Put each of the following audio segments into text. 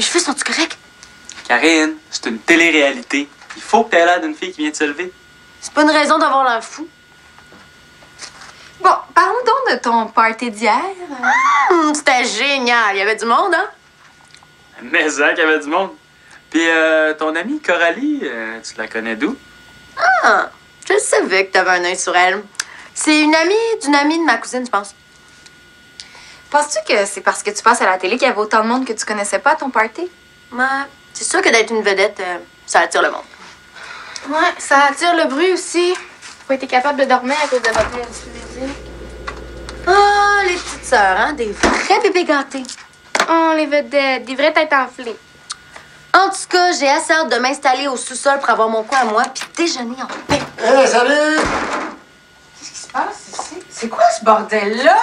cheveux sont-tu corrects? Karine, c'est une télé-réalité. Il faut que tu aies l'air d'une fille qui vient de se lever. C'est pas une raison d'avoir l'air fou. Bon, parlons donc de ton party d'hier. C'était génial. Il y avait du monde, hein? Mais ça, qu'il y avait du monde. Puis ton amie Coralie, tu la connais d'où? Ah, je savais que t'avais un œil sur elle. C'est une amie d'une amie de ma cousine, je pense. Penses-tu que c'est parce que tu passes à la télé qu'il y avait autant de monde que tu connaissais pas à ton party? Ouais, c'est sûr que d'être une vedette, ça attire le monde. Ouais, ça attire le bruit aussi. Pas été capable de dormir à cause de votre musique. Ah, les petites sœurs, hein? Des vrais bébés gâtés. Oh, les vedettes, des vraies têtes enflées. En tout cas, j'ai assez hâte de m'installer au sous-sol pour avoir mon coin à moi puis déjeuner en paix. Hey, salut! Qu'est-ce qui se passe ici? C'est quoi ce bordel-là?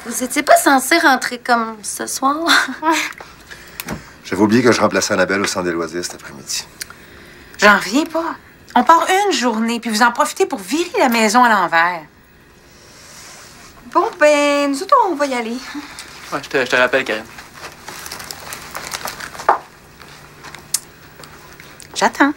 Vous étiez pas censé rentrer comme ce soir? J'avais oublié que je remplaçais Annabelle au centre des loisirs cet après-midi. J'en reviens pas. On part une journée, puis vous en profitez pour virer la maison à l'envers. Bon, ben, nous autres, on va y aller. Ouais, je te rappelle, Karine. J'attends.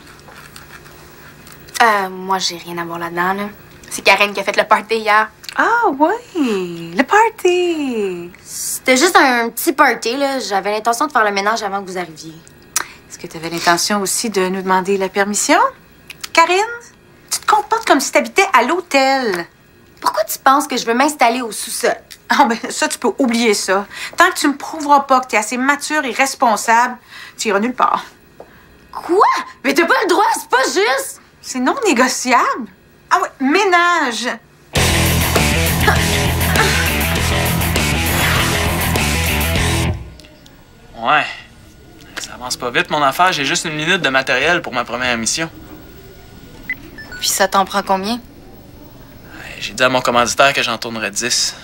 Moi, j'ai rien à voir là-dedans, là. C'est Karen qui a fait le party hier. Ah oui, le party. C'était juste un petit party, là. J'avais l'intention de faire le ménage avant que vous arriviez. Est-ce que tu avais l'intention aussi de nous demander la permission? Karine, tu te comportes comme si tu habitais à l'hôtel. Pourquoi tu penses que je veux m'installer au sous-sol? Ah ben ça, tu peux oublier ça. Tant que tu me prouveras pas que tu es assez mature et responsable, tu iras nulle part. Quoi? Mais t'as pas le droit, c'est pas juste! C'est non négociable. Ah ouais, ménage. Ouais. Ça avance pas vite, mon affaire. J'ai juste 1 minute de matériel pour ma première émission. Puis ça t'en prend combien? J'ai dit à mon commanditaire que j'en tournerais 10.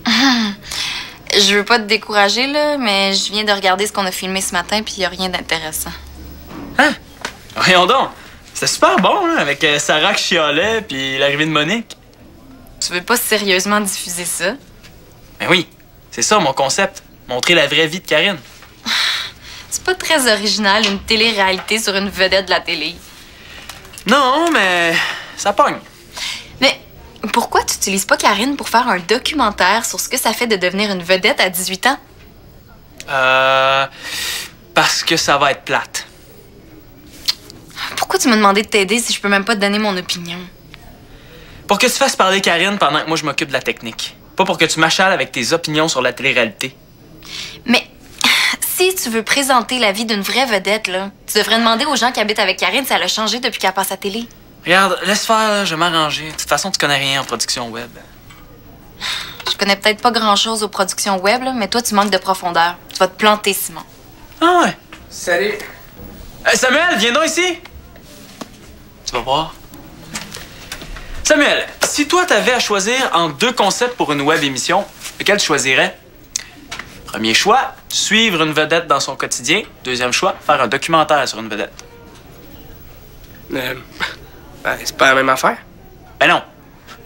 Je veux pas te décourager, là, mais je viens de regarder ce qu'on a filmé ce matin, puis y a rien d'intéressant. Hein? Voyons donc. C'était super bon, là, avec Sarah qui chialait puis l'arrivée de Monique. Tu veux pas sérieusement diffuser ça? Ben oui, c'est ça mon concept. Montrer la vraie vie de Karine. C'est pas très original, une télé-réalité sur une vedette de la télé. Non, mais ça pogne. Mais pourquoi tu utilises pas Karine pour faire un documentaire sur ce que ça fait de devenir une vedette à 18 ans? Parce que ça va être plate. Pourquoi tu m'as demandé de t'aider si je peux même pas te donner mon opinion? Pour que tu fasses parler Karine pendant que moi je m'occupe de la technique. Pas pour que tu m'achales avec tes opinions sur la télé-réalité. Mais si tu veux présenter la vie d'une vraie vedette, là, tu devrais demander aux gens qui habitent avec Karine si elle a changé depuis qu'elle passe à la télé. Regarde, laisse faire, là, je vais m'arranger. De toute façon, tu connais rien en production web. Je connais peut-être pas grand-chose aux productions web, là, mais toi, tu manques de profondeur. Tu vas te planter, Simon. Ah ouais? Salut. Hey, Samuel, viens donc ici! Tu vas voir. Samuel, si toi, t'avais à choisir entre 2 concepts pour une web émission, lequel tu choisirais? Premier choix, suivre une vedette dans son quotidien. Deuxième choix, faire un documentaire sur une vedette. C'est pas la même affaire. Ben non.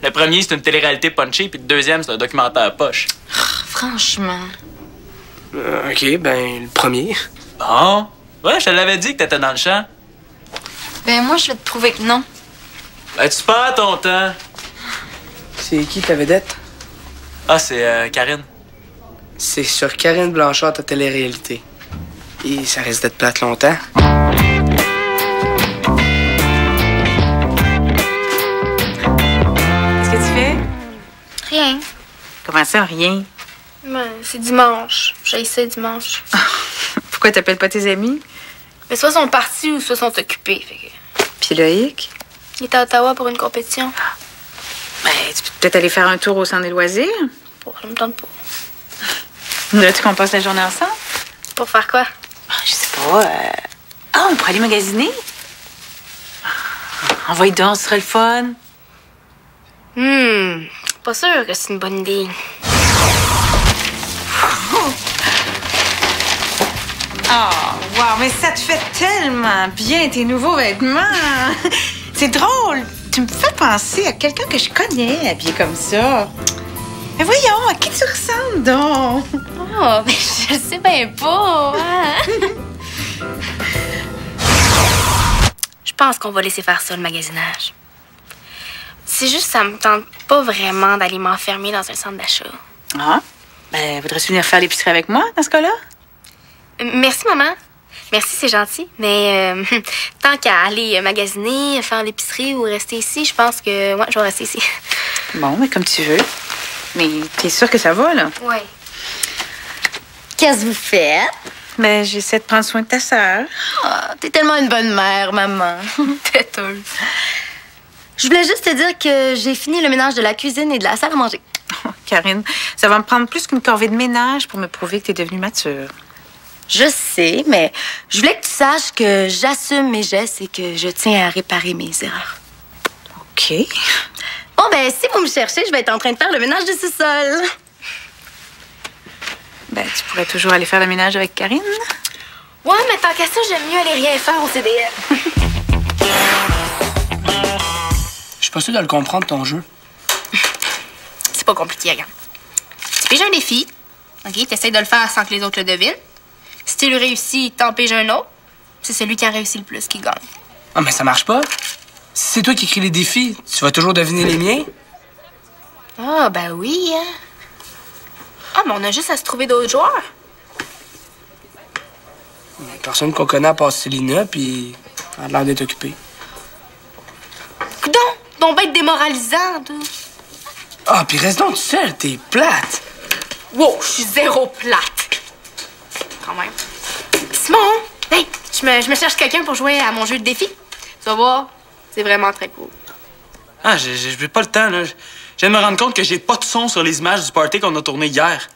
Le premier, c'est une télé-réalité punchée, puis le deuxième, c'est un documentaire poche. Franchement. OK, ben, le premier. Bon. Ouais, je te l'avais dit que t'étais dans le champ. Ben, moi, je vais te prouver que non. Ben, tu perds ton temps. C'est qui ta vedette? Ah, c'est Karine. C'est sur Karine Blanchard, ta télé-réalité. Et ça risque d'être plate longtemps. Qu'est-ce que tu fais? Rien. Comment ça, rien? Ben, c'est dimanche. J'ai essayé dimanche. Pourquoi t'appelles pas tes amis? Mais soit sont partis ou soit sont occupés. Fait que... Puis Loïc? Il est à Ottawa pour une compétition. Ben, tu peux peut-être aller faire un tour au centre des loisirs. Bon, ça me tente pas. Voudrais-tu qu'on passe la journée ensemble? Pour faire quoi? Je sais pas. Ah, on pourrait aller magasiner? Envoie donc, ce serait le fun. Pas sûr que c'est une bonne idée. Oh, wow, mais ça te fait tellement bien tes nouveaux vêtements. C'est drôle. Tu me fais penser à quelqu'un que je connais, habillé comme ça. Mais voyons, à qui tu ressembles donc? Oh, mais je sais bien pas. Hein? Je pense qu'on va laisser faire ça, le magasinage. C'est juste ça me tente pas vraiment d'aller m'enfermer dans un centre d'achat. Ah? Ben, voudrais-tu venir faire l'épicerie avec moi, dans ce cas-là? Merci, maman. Merci, c'est gentil. Mais tant qu'à aller magasiner, faire l'épicerie ou rester ici, je pense que ouais, je vais rester ici. Bon, mais comme tu veux. Mais t'es sûre que ça va, là? Oui. Qu'est-ce que vous faites? Ben, j'essaie de prendre soin de ta sœur. Ah, t'es tellement une bonne mère, maman. Têteuse. Je voulais juste te dire que j'ai fini le ménage de la cuisine et de la salle à manger. Oh, Karine, ça va me prendre plus qu'une corvée de ménage pour me prouver que t'es devenue mature. Je sais, mais je voulais que tu saches que j'assume mes gestes et que je tiens à réparer mes erreurs. OK. Bon, ben, si vous me cherchez, je vais être en train de faire le ménage du sous-sol. Ben, tu pourrais toujours aller faire le ménage avec Karine. Ouais, mais tant qu'à ça, j'aime mieux aller rien faire au CDF. Je suis pas sûr de le comprendre, ton jeu. C'est pas compliqué, regarde. Tu piges un défi. OK, t'essayes de le faire sans que les autres le devinent. Si tu le réussis, t'en piges un autre. C'est celui qui a réussi le plus qui gagne. Ah, mais ça marche pas. Si c'est toi qui écris les défis, tu vas toujours deviner les miens. Ah, ben oui, hein. Ah, mais on a juste à se trouver d'autres joueurs. Personne qu'on connaît à part Célina, puis elle a l'air d'être occupée. Coudon, ton bête démoralisant, toi. Ah, puis reste donc seule, t'es plate. Wow, je suis zéro plate. Quand même. Simon, hey, je me cherche quelqu'un pour jouer à mon jeu de défi. Tu vas voir, c'est vraiment très cool. Ah, j'ai pas le temps, là. Je viens de me rendre compte que j'ai pas de son sur les images du party qu'on a tourné hier.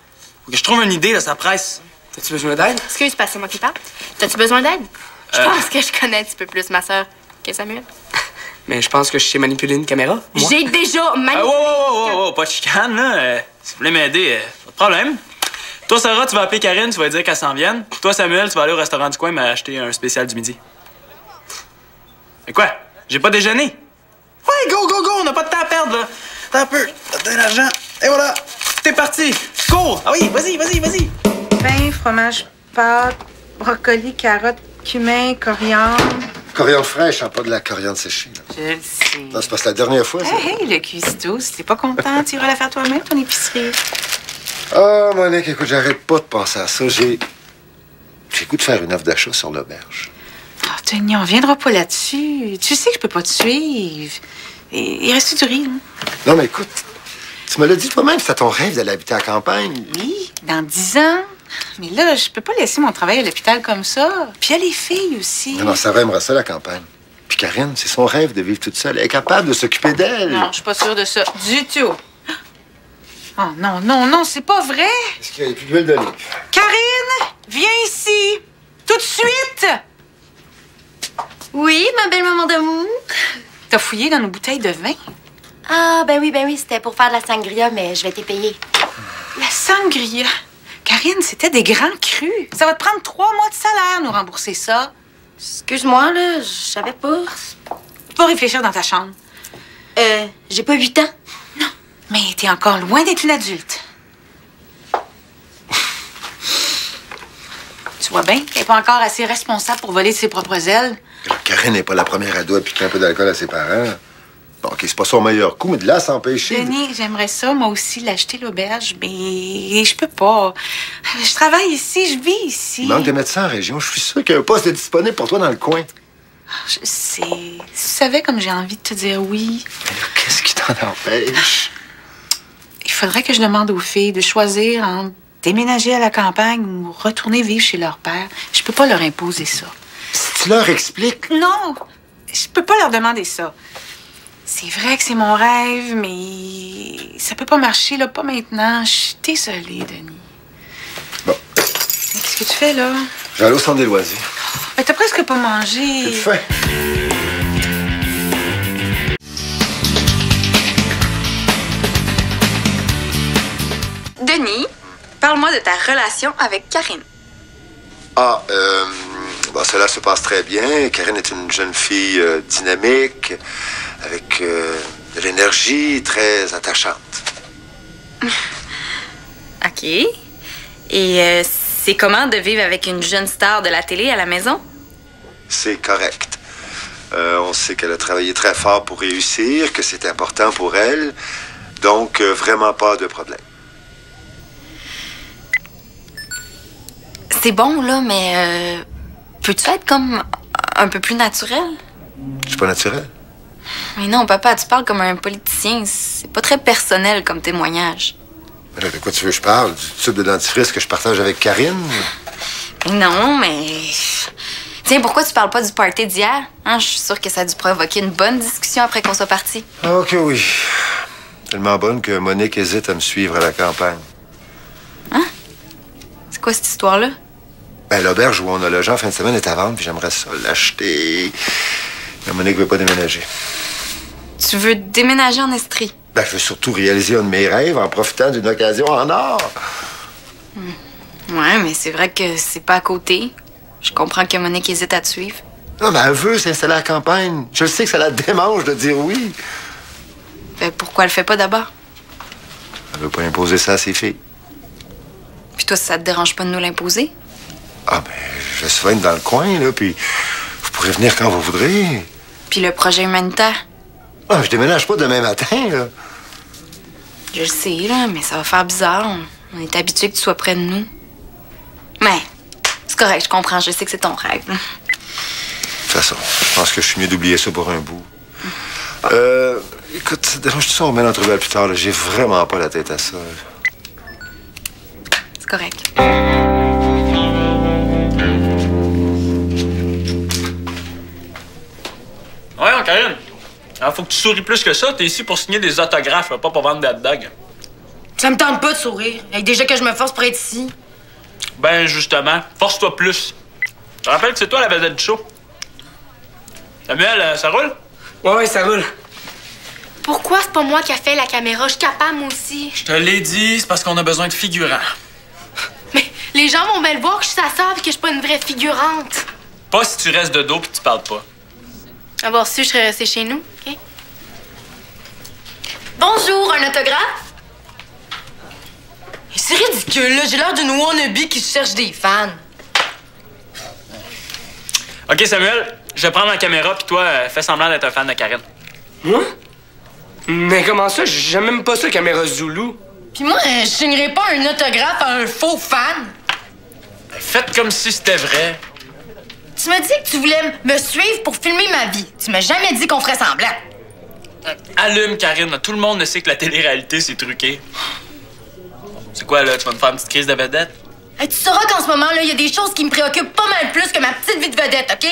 Faut que je trouve une idée, là, ça presse. T'as-tu besoin d'aide? Excuse, c'est moi qui parle. T'as-tu besoin d'aide? Je pense que je connais un petit peu plus ma sœur que Samuel. Mais je pense que je sais manipuler une caméra. Moi. J'ai déjà Ah, manipulé. wow, pas de chicane, là. Si vous voulez m'aider, pas de problème. Toi, Sarah, tu vas appeler Karine, tu vas lui dire qu'elle s'en vienne. Toi, Samuel, tu vas aller au restaurant du coin m'acheter un spécial du midi. Mais quoi? J'ai pas déjeuné? Ouais, go, on n'a pas de temps à perdre, là. Attends un peu, t'as de l'argent. Et voilà, t'es parti. Cours! Ah oui, vas-y. Pain, fromage, pâte, brocoli, carottes, cumin, coriandre. Coriandre fraîche, hein, pas de la coriandre séchée. Là. Je le sais. Non, c'est parce que la dernière fois, ça. Hey, le cuistot, si t'es pas content, tu iras la faire toi-même, ton épicerie. Ah, Monique, écoute, j'arrête pas de penser à ça. J'ai le goût de faire une offre d'achat sur l'auberge. Oh, Denis, on viendra pas là-dessus. Tu sais que je peux pas te suivre. Il reste du riz, hein? Non, mais écoute, tu me l'as dit toi-même, c'était ton rêve d'aller habiter à la campagne. Oui, dans 10 ans. Mais là, je peux pas laisser mon travail à l'hôpital comme ça. Puis il y a les filles aussi. Non, Sarah aimerait ça, la campagne. Puis Karine, c'est son rêve de vivre toute seule. Elle est capable de s'occuper d'elle. Non, je suis pas sûre de ça du tout. Oh non, c'est pas vrai. Est-ce qu'il y a plus d'huile d'olive? Karine, viens ici. Tout de suite. Oui, ma belle maman d'amour. T'as fouillé dans nos bouteilles de vin? Ah, ben oui, c'était pour faire de la sangria, mais je vais t'épayer. La sangria. Karine, c'était des grands crus. Ça va te prendre 3 mois de salaire, nous rembourser ça. Excuse-moi, là, je savais pas. Va réfléchir dans ta chambre. J'ai pas 8 ans. Non, mais t'es encore loin d'être une adulte. Tu vois bien qu'elle n'est pas encore assez responsable pour voler de ses propres ailes. Karine n'est pas la première ado à piquer un peu d'alcool à ses parents. Bon, OK, c'est pas son meilleur coup, mais de là à s'empêcher. Denis, j'aimerais ça, moi aussi, l'acheter l'auberge, mais je peux pas. Je travaille ici, je vis ici. Il manque de médecins en région. Je suis sûr qu'il y a un poste disponible pour toi dans le coin. Je sais. Tu savais comme j'ai envie de te dire oui. Mais là, qu'est-ce qui t'en empêche? Il faudrait que je demande aux filles de choisir entre déménager à la campagne ou retourner vivre chez leur père. Je peux pas leur imposer ça. Si tu leur expliques... Non, je peux pas leur demander ça. C'est vrai que c'est mon rêve, mais ça peut pas marcher, là, pas maintenant. Je suis désolée, Denis. Bon. Mais qu'est-ce que tu fais, là? J'allais au centre des loisirs. Mais t'as presque pas mangé. J'ai faim. Denis, parle-moi de ta relation avec Karine. Bon, cela se passe très bien. Karine est une jeune fille dynamique, avec de l'énergie très attachante. OK. Et c'est comment de vivre avec une jeune star de la télé à la maison? C'est correct. On sait qu'elle a travaillé très fort pour réussir, que c'est important pour elle. Donc, vraiment pas de problème. C'est bon, là, mais peux-tu être comme un peu plus naturel? Je suis pas naturel. Mais non, papa, tu parles comme un politicien. C'est pas très personnel comme témoignage. Mais là, de quoi tu veux que je parle? Du tube de dentifrice que je partage avec Karine? Non, mais... Tiens, pourquoi tu parles pas du party d'hier? Hein, je suis sûre que ça a dû provoquer une bonne discussion après qu'on soit partis. Ah, que oui. Tellement bonne que Monique hésite à me suivre à la campagne. Hein? C'est quoi cette histoire-là? Ben, l'auberge où on a logé en fin de semaine est à vendre, puis j'aimerais ça l'acheter. Mais Monique veut pas déménager. Tu veux déménager en Estrie? Ben, je veux surtout réaliser un de mes rêves en profitant d'une occasion en or. Ouais, mais c'est vrai que c'est pas à côté. Je comprends que Monique hésite à te suivre. Non, mais elle veut s'installer à la campagne. Je sais que ça la démange de dire oui. Ben, pourquoi elle le fait pas d'abord? Elle veut pas imposer ça à ses filles. Puis toi, ça te dérange pas de nous l'imposer? Ah, ben, je vais souvent être dans le coin, là, puis vous pourrez venir quand vous voudrez. Puis le projet humanitaire? Ah, je déménage pas demain matin, là. Je le sais, là, mais ça va faire bizarre. On est habitué que tu sois près de nous. Mais c'est correct, je comprends. Je sais que c'est ton rêve. De toute façon, je pense que je suis mieux d'oublier ça pour un bout. Écoute, ça te dérange tout ça, on remet l'entrevue plus tard, là. J'ai vraiment pas la tête à ça. C'est correct. Ouais, Karine. Alors, faut que tu souris plus que ça. T'es ici pour signer des autographes, pas pour vendre des hot dogs. Ça me tente pas de sourire. Déjà que je me force pour être ici. Ben, justement, force-toi plus. Je te rappelle que c'est toi la vedette du show. Samuel, ça roule? Ouais, ça roule. Pourquoi c'est pas moi qui a fait la caméra? Je suis capable, moi aussi. Je te l'ai dit, c'est parce qu'on a besoin de figurants. Mais les gens vont bien le voir que je suis sa sœur et que je suis pas une vraie figurante. Pas si tu restes de dos pis tu parles pas. Avoir su, je serais restée chez nous, OK? Bonjour, un autographe? C'est ridicule, là. J'ai l'air d'une wannabe qui cherche des fans. OK, Samuel, je vais prendre la caméra pis toi, fais semblant d'être un fan de Karine. Moi? Mais comment ça? J'aime même pas ça, caméra Zulu. Puis moi, je signerai pas un autographe à un faux fan. Faites comme si c'était vrai. Tu m'as dit que tu voulais me suivre pour filmer ma vie. Tu m'as jamais dit qu'on ferait semblant. Allume, Karine. Tout le monde ne sait que la télé-réalité, c'est truqué. C'est quoi, là? Tu vas me faire une petite crise de vedette? Hey, tu sauras qu'en ce moment, là, il y a des choses qui me préoccupent pas mal plus que ma petite vie de vedette, OK?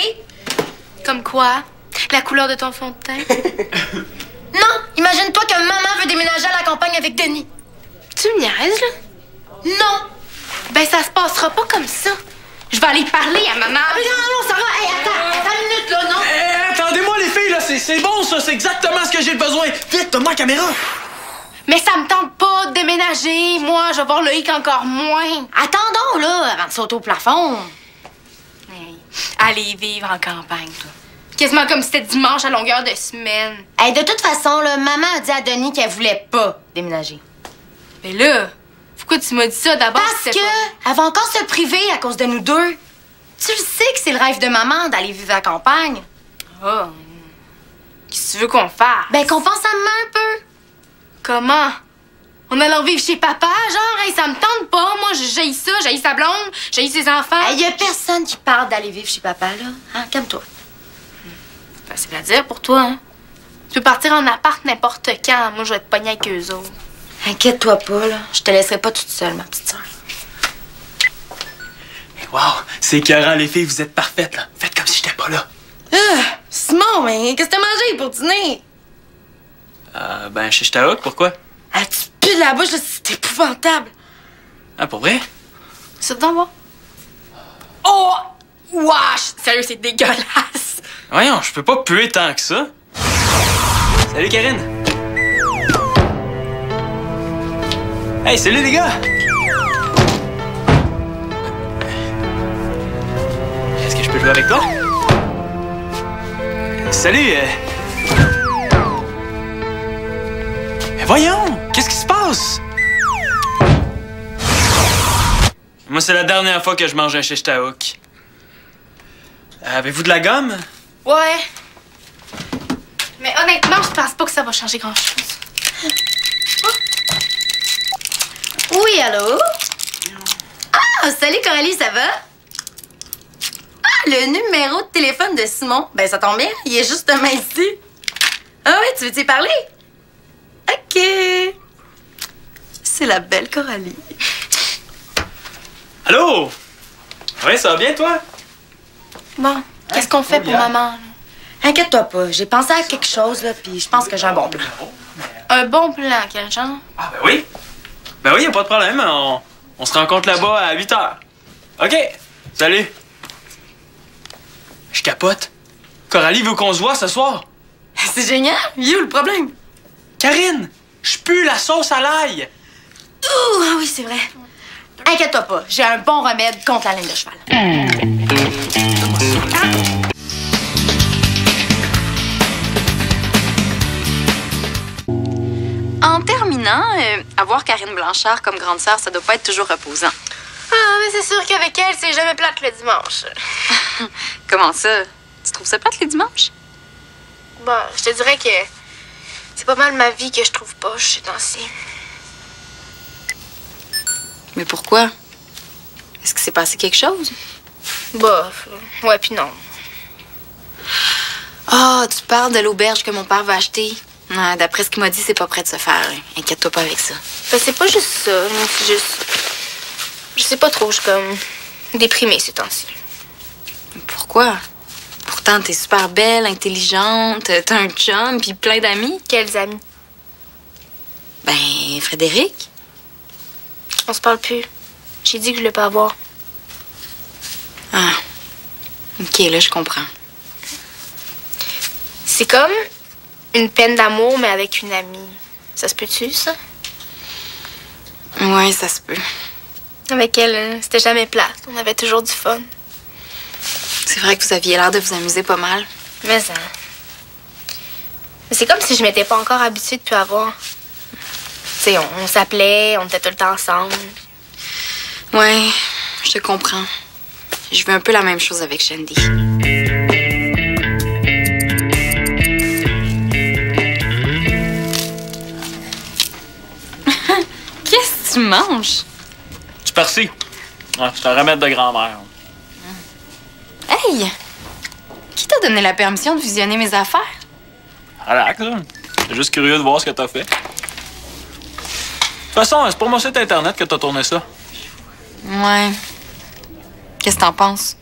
Comme quoi? La couleur de ton fond de teint? Non! Imagine-toi que maman veut déménager à la campagne avec Denis. Tu me niaises, là? Non! Ben, ça se passera pas comme ça. Je vais aller parler à maman. Ah, mais non, Sarah! Hey, attends une minute, là, non? Attendez-moi, les filles, là! C'est bon, ça! C'est exactement ce que j'ai besoin! Vite, donne-moi la caméra! Mais ça me tente pas de déménager. Moi, je vais voir le hic encore moins. Attendons, là, avant de sauter au plafond. Hey, aller vivre en campagne, toi. Quasiment comme si c'était dimanche à longueur de semaine. Hey, de toute façon, là, maman a dit à Denis qu'elle voulait pas déménager. Mais là, pourquoi tu m'as dit ça d'abord? Parce que elle va encore se priver à cause de nous deux. Tu le sais que c'est le rêve de maman d'aller vivre à la campagne. Oh. Qu'est-ce que tu veux qu'on fasse? Ben, qu'on pense à maman un peu. Comment? On allant vivre chez papa, genre? Hey, ça me tente pas. Moi, j'haïs ça, j'haïs sa blonde, j'haïs ses enfants. Il y a personne qui parle d'aller vivre chez papa, là. Hein? Calme-toi. Facile à dire pour toi, hein? Tu peux partir en appart n'importe quand. Moi, je vais être pognée avec eux autres. Inquiète-toi pas, là. Je te laisserai pas toute seule, ma petite sœur. Hey, wow! C'est écœurant, les filles, vous êtes parfaites, là. Faites comme si j'étais pas là. Simon, mais qu'est-ce que t'as mangé pour dîner? Ben, chez Ch'taouk, pourquoi? Ah, tu pues de la bouche, là, c'est épouvantable. Ah, pour vrai? C'est dedans, voir. Oh! Wesh! Sérieux, c'est dégueulasse. Voyons, je peux pas puer tant que ça. Salut, Karine. Hey, salut, les gars! Est-ce que je peux jouer avec toi? Salut, Voyons! Qu'est-ce qui se passe? Moi, c'est la dernière fois que je mange un shish taouk. Avez-vous de la gomme? Ouais. Mais honnêtement, je pense pas que ça va changer grand-chose. Oui, allô? Ah, salut Coralie, ça va? Ah, le numéro de téléphone de Simon. Ben, ça tombe bien, il est justement ici. Ah oui, tu veux-tu y parler? OK. C'est la belle Coralie. Allô? Oui, ça va bien, toi? Bon, qu'est-ce qu'on fait pour maman? Inquiète-toi pas, j'ai pensé à quelque chose, là, puis je pense que j'ai un bon plan. Un bon plan, quel genre? Ah, ben oui. Ben oui, y a pas de problème. On se rencontre là-bas à 8 h. OK. Salut. Je capote. Coralie veut qu'on se voit ce soir. C'est génial. You, le problème? Karine, je pue la sauce à l'ail. Ouh, ah oui, c'est vrai. Inquiète-toi pas, j'ai un bon remède contre la laine de cheval. En terminant, avoir Karine Blanchard comme grande sœur, ça doit pas être toujours reposant. Ah, mais c'est sûr qu'avec elle, c'est jamais plate le dimanche. Comment ça? Tu trouves ça plate les dimanches? Bon, je te dirais que c'est pas mal ma vie que je trouve poche ces temps-ci. Mais pourquoi? Est-ce que s'est passé quelque chose? Bof. Ouais, puis non. Ah, tu parles de l'auberge que mon père va acheter. Ouais, d'après ce qu'il m'a dit, c'est pas prêt de se faire. Inquiète-toi pas avec ça. Ben, c'est pas juste ça. C'est juste... Je sais pas trop, je suis comme déprimée ces temps-ci. Pourquoi? Pourtant, t'es super belle, intelligente, t'as un chum, puis plein d'amis. Quels amis? Ben, Frédéric. On se parle plus. J'ai dit que je voulais pas avoir. Ah. OK, là, je comprends. C'est comme une peine d'amour, mais avec une amie. Ça se peut-tu, ça? Ouais, ça se peut. Avec elle, c'était jamais plate. On avait toujours du fun. C'est vrai que vous aviez l'air de vous amuser pas mal. Mais ça... Mais c'est comme si je m'étais pas encore habituée de plus avoir. Tu sais, on s'appelait, on était tout le temps ensemble. Ouais, je te comprends. Je veux un peu la même chose avec Shandy. Qu'est-ce que tu manges? Tu percis. Ouais, c'est un remède de grand-mère. Hey! Qui t'a donné la permission de visionner mes affaires? Relax, là. J'étais juste curieux de voir ce que t'as fait. De toute façon, c'est pour mon site internet que t'as tourné ça. Ouais. Qu'est-ce que t'en penses?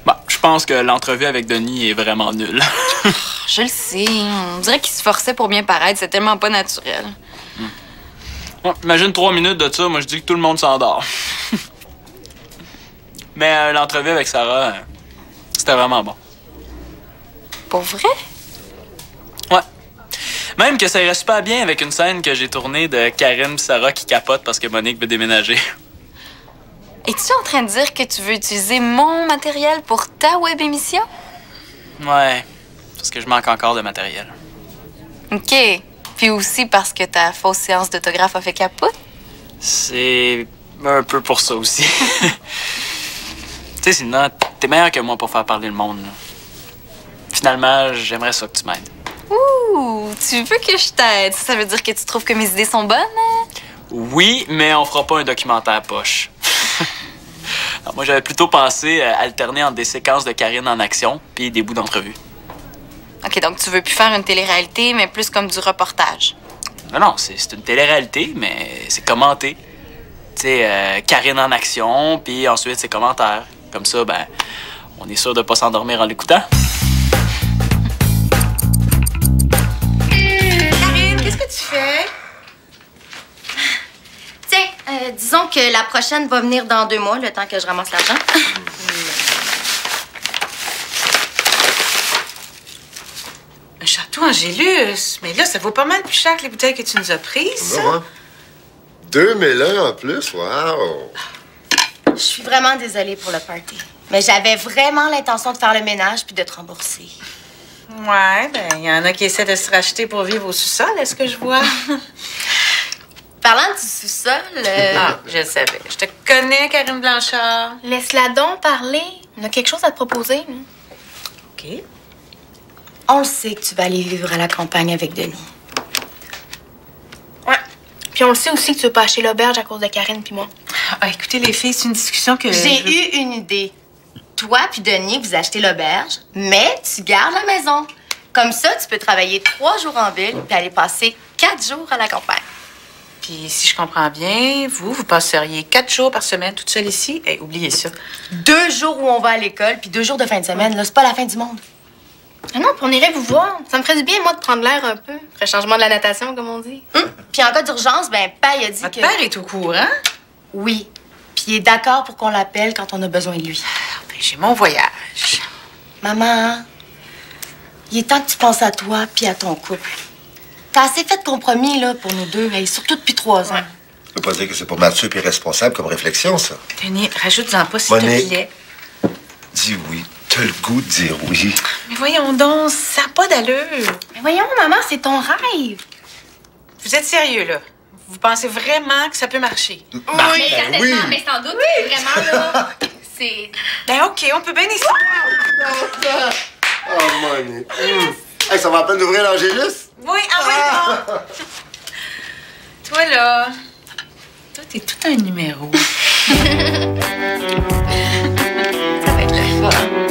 Bah, je pense que l'entrevue avec Denis est vraiment nulle. Je le sais. On dirait qu'il se forçait pour bien paraître. C'est tellement pas naturel. Ouais, imagine 3 minutes de ça, moi je dis que tout le monde s'endort. Mais l'entrevue avec Sarah, c'était vraiment bon. Pour vrai? Ouais. Même que ça irait super bien avec une scène que j'ai tournée de Karine et Sarah qui capotent parce que Monique veut déménager. Es-tu en train de dire que tu veux utiliser mon matériel pour ta web émission? Ouais, parce que je manque encore de matériel. OK. Puis aussi parce que ta fausse séance d'autographe a fait capote? C'est un peu pour ça aussi. Tu sais, Sina, t'es meilleure que moi pour faire parler le monde. Là. Finalement, j'aimerais ça que tu m'aides. Ouh, tu veux que je t'aide? Ça veut dire que tu trouves que mes idées sont bonnes? Hein? Oui, mais on fera pas un documentaire poche. Alors, moi, j'avais plutôt pensé alterner entre des séquences de Karine en action puis des bouts d'entrevue. OK, donc tu veux plus faire une télé-réalité, mais plus comme du reportage. Non, c'est une télé-réalité, mais c'est commenté. Tu sais, Karine en action, puis ensuite ses commentaires. Comme ça, ben, on est sûr de pas s'endormir en l'écoutant. Karine, qu'est-ce que tu fais? Tiens, disons que la prochaine va venir dans 2 mois, le temps que je ramasse l'argent. Un château Angélus. Mais là, ça vaut pas mal plus cher que les bouteilles que tu nous as prises, ça. Ouais. 2001 en plus, wow! Je suis vraiment désolée pour le party. Mais j'avais vraiment l'intention de faire le ménage puis de te rembourser. Ouais, ben, il y en a qui essaient de se racheter pour vivre au sous-sol, est-ce que je vois? Parlant du sous-sol... Ah, je le savais. Je te connais, Karine Blanchard. Laisse-la donc parler. On a quelque chose à te proposer. Nous. OK. On le sait que tu vas aller vivre à la campagne avec Denis. Ouais. Puis on le sait aussi que tu veux pas acheter l'auberge à cause de Karine puis moi. Ah, écoutez, les filles, c'est une discussion que... J'ai eu une idée. Toi puis Denis, vous achetez l'auberge, mais tu gardes la maison. Comme ça, tu peux travailler 3 jours en ville puis aller passer 4 jours à la campagne. Puis, si je comprends bien, vous passeriez 4 jours par semaine toute seule ici? Eh, oubliez ça. 2 jours où on va à l'école puis 2 jours de fin de semaine. Là, c'est pas la fin du monde. Ah non, puis on irait vous voir. Ça me ferait du bien, moi, de prendre l'air un peu. Après changement de la natation, comme on dit. Puis en cas d'urgence, ben, Paille a dit Votre que... père est au courant? Oui. Puis il est d'accord pour qu'on l'appelle quand on a besoin de lui. Ben, j'ai mon voyage. Maman, il est temps que tu penses à toi puis à ton couple. T'as assez fait de compromis, là, pour nous deux, et surtout depuis 3 ans. Je peux pas dire que c'est pas mature et irresponsable comme réflexion, ça. Denis, rajoute-en pas, s'il te Monique. plaît. Dis oui. T'as le goût de dire oui. Mais voyons donc, ça n'a pas d'allure. Mais voyons, maman, c'est ton rêve. Vous êtes sérieux, là? Vous pensez vraiment que ça peut marcher? Oui, certainement, oui. mais sans doute, vraiment, là, c'est... Ben, OK, on peut bien essayer. Oh, Monique. Hey, ça va à peine d'ouvrir l'Angélus? Oui, ah oui, non. Toi, là, toi, t'es tout un numéro. Ça va être le fun.